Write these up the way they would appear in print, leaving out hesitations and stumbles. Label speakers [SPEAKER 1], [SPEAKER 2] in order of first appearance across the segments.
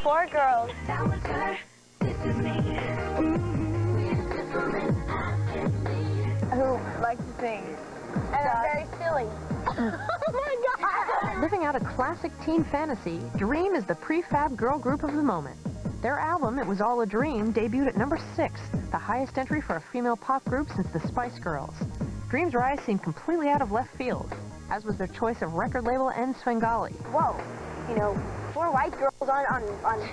[SPEAKER 1] 4 girls.
[SPEAKER 2] That was her, this is me.
[SPEAKER 1] Who like to sing. And I'm very silly. Oh my God!
[SPEAKER 3] Living out a classic teen fantasy, Dream is the prefab girl group of the moment. Their album, It Was All a Dream, debuted at number 6, the highest entry for a female pop group since the Spice Girls. Dream's rise seemed completely out of left field, as was their choice of record label and Svengali.
[SPEAKER 1] Whoa, you know, 4 white girls on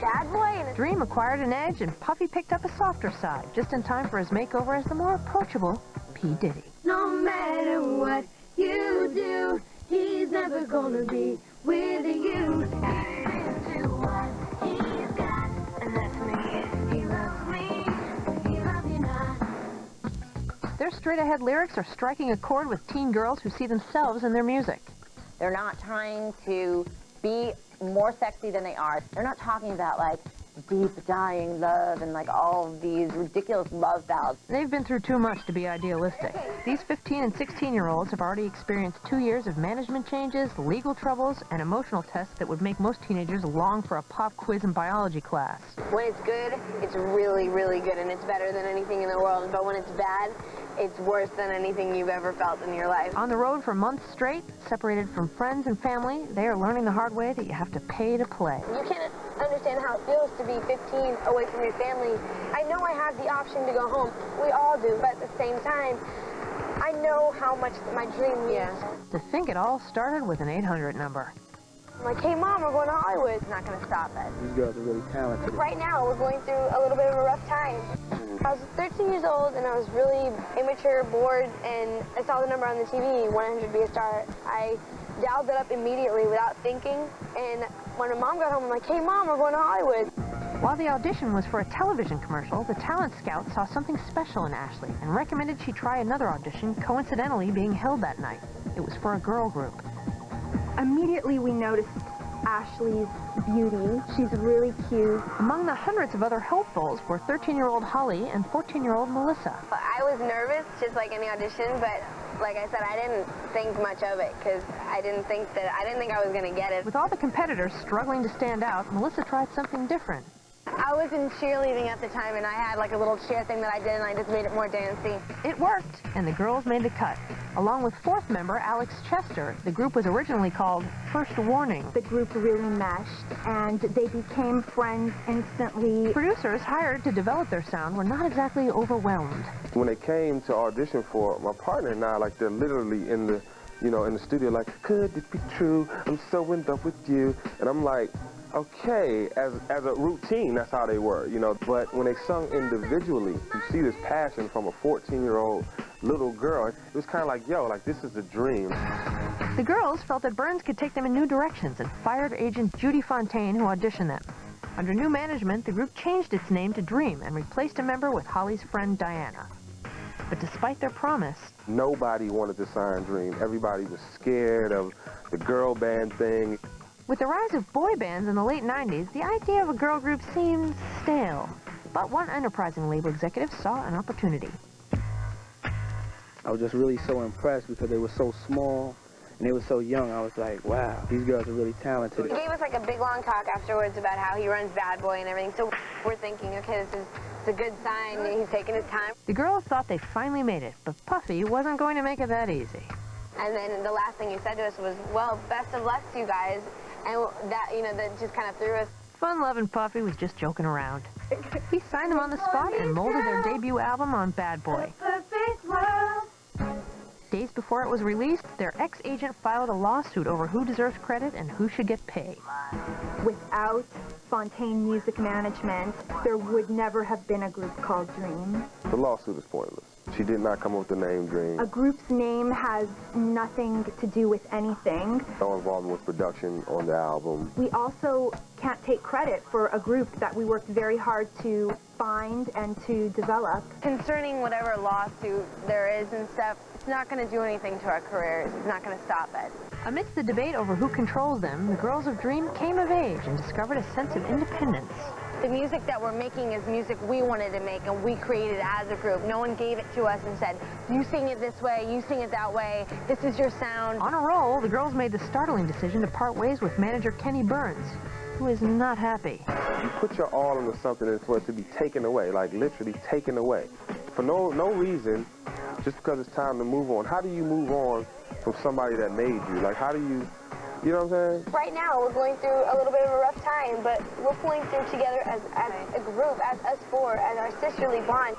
[SPEAKER 1] Bad Boy? And
[SPEAKER 3] Dream acquired an edge, and Puffy picked up a softer side, just in time for his makeover as the more approachable P. Diddy.
[SPEAKER 2] No matter what you do, he's never gonna be with you. Into what he's got, and that's me. He loves me, he loves you not.
[SPEAKER 3] Their straight-ahead lyrics are striking a chord with teen girls who see themselves in their music.
[SPEAKER 4] They're not trying to be more sexy than they are. They're not talking about, like, deep, dying love and, like, all of these ridiculous love ballads.
[SPEAKER 3] They've been through too much to be idealistic. These 15 and 16-year-olds have already experienced 2 years of management changes, legal troubles, and emotional tests that would make most teenagers long for a pop quiz in biology class.
[SPEAKER 1] when it's good, it's really, really good, and it's better than anything in the world. But when it's bad, it's worse than anything you've ever felt in your life.
[SPEAKER 3] On the road for months straight, separated from friends and family, they are learning the hard way that you have to pay to play.
[SPEAKER 1] You can't understand how it feels to be 15 away from your family. I know I have the option to go home. We all do, but at the same time, I know how much my dream means.
[SPEAKER 3] To think it all started with an 800 number.
[SPEAKER 1] I'm like, hey, Mom, we're going to Hollywood. It's not going to stop us.
[SPEAKER 5] These girls are really talented.
[SPEAKER 1] Right now, we're going through a little bit of a rough time. I was 13 years old, and I was really immature, bored, and I saw the number on the TV, 100 Be a Star. I dialed it up immediately without thinking, and when my mom got home, I'm like, hey, Mom, we're going to Hollywood.
[SPEAKER 3] While the audition was for a television commercial, the talent scout saw something special in Ashley and recommended she try another audition, coincidentally being held that night. It was for a girl group.
[SPEAKER 6] Immediately we noticed Ashley's beauty. She's really cute.
[SPEAKER 3] Among the hundreds of other hopefuls were 13-year-old Holly and 14-year-old Melissa.
[SPEAKER 1] I was nervous, just like any audition, but like I said, I didn't think much of it because I didn't think I was going to get it.
[SPEAKER 3] With all the competitors struggling to stand out, Melissa tried something different.
[SPEAKER 1] I was in cheerleading at the time, and I had like a little cheer thing that I did, and I just made it more dancey.
[SPEAKER 3] It worked, and the girls made the cut. Along with fourth member Alex Chester, the group was originally called First Warning.
[SPEAKER 6] The group really meshed, and they became friends instantly.
[SPEAKER 3] Producers hired to develop their sound were not exactly overwhelmed.
[SPEAKER 7] When they came to audition for my partner and I, like, they're literally in the, in the studio, like, could it be true? I'm so in love with you. And I'm like, okay, as a routine, that's how they were, But when they sung individually, you see this passion from a 14-year-old little girl. It was kind of like, yo, like, this is a dream.
[SPEAKER 3] The girls felt that Burns could take them in new directions and fired agent Judy Fontaine, who auditioned them. Under new management, the group changed its name to Dream and replaced a member with Holly's friend Diana. But despite their promise,
[SPEAKER 7] nobody wanted to sign Dream. Everybody was scared of the girl band thing.
[SPEAKER 3] With the rise of boy bands in the late 90s, the idea of a girl group seemed stale. But one enterprising label executive saw an opportunity.
[SPEAKER 5] I was just really so impressed because they were so small and they were so young. I was like, wow, these girls are really talented.
[SPEAKER 1] He gave us like a big long talk afterwards about how he runs Bad Boy and everything. So we're thinking, okay, it's a good sign. He's taking his time.
[SPEAKER 3] The girls thought they finally made it, but Puffy wasn't going to make it that easy.
[SPEAKER 1] And then the last thing he said to us was, well, best of luck to you guys. And that, that just kind of threw us.
[SPEAKER 3] Fun-loving Puffy was just joking around. He signed them on the spot and molded their debut album on Bad Boy. Days before it was released, their ex-agent filed a lawsuit over who deserves credit and who should get paid.
[SPEAKER 6] Without Fontaine Music Management, there would never have been a group called Dream.
[SPEAKER 7] The lawsuit is pointless. She did not come up with the name Dream.
[SPEAKER 6] A group's name has nothing to do with anything.
[SPEAKER 7] No involvement with production on the album.
[SPEAKER 6] We also can't take credit for a group that we worked very hard to find and to develop.
[SPEAKER 1] Concerning whatever lawsuit there is and stuff, it's not going to do anything to our careers. It's not going to stop it.
[SPEAKER 3] Amidst the debate over who controls them, the girls of Dream came of age and discovered a sense of independence.
[SPEAKER 1] The music that we're making is music we wanted to make and we created as a group. No one gave it to us and said, you sing it this way, you sing it that way, this is your sound.
[SPEAKER 3] On a roll, the girls made the startling decision to part ways with manager Kenny Burns. who is not happy.
[SPEAKER 7] You put your all into something and for it to be taken away, like literally taken away, for no reason, just because it's time to move on. How do you move on from somebody that made you? Like, how do you know what I'm saying?
[SPEAKER 1] Right now, we're going through a little bit of a rough time, but we're pulling through together as a group, as us four, as our sisterly bond.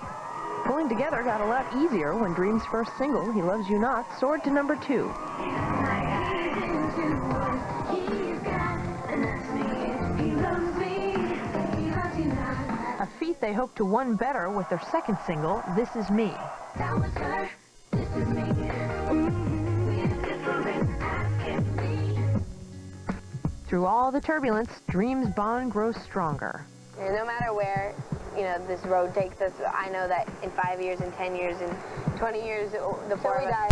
[SPEAKER 3] Pulling together got a lot easier when Dream's first single, He Loves You Not, soared to number 2. A feat they hope to win better with their second single, This Is Me. Through all the turbulence, Dream's bond grows stronger.
[SPEAKER 1] And no matter where, this road takes us, I know that in 5 years, in 10 years, in 20 years, the four of us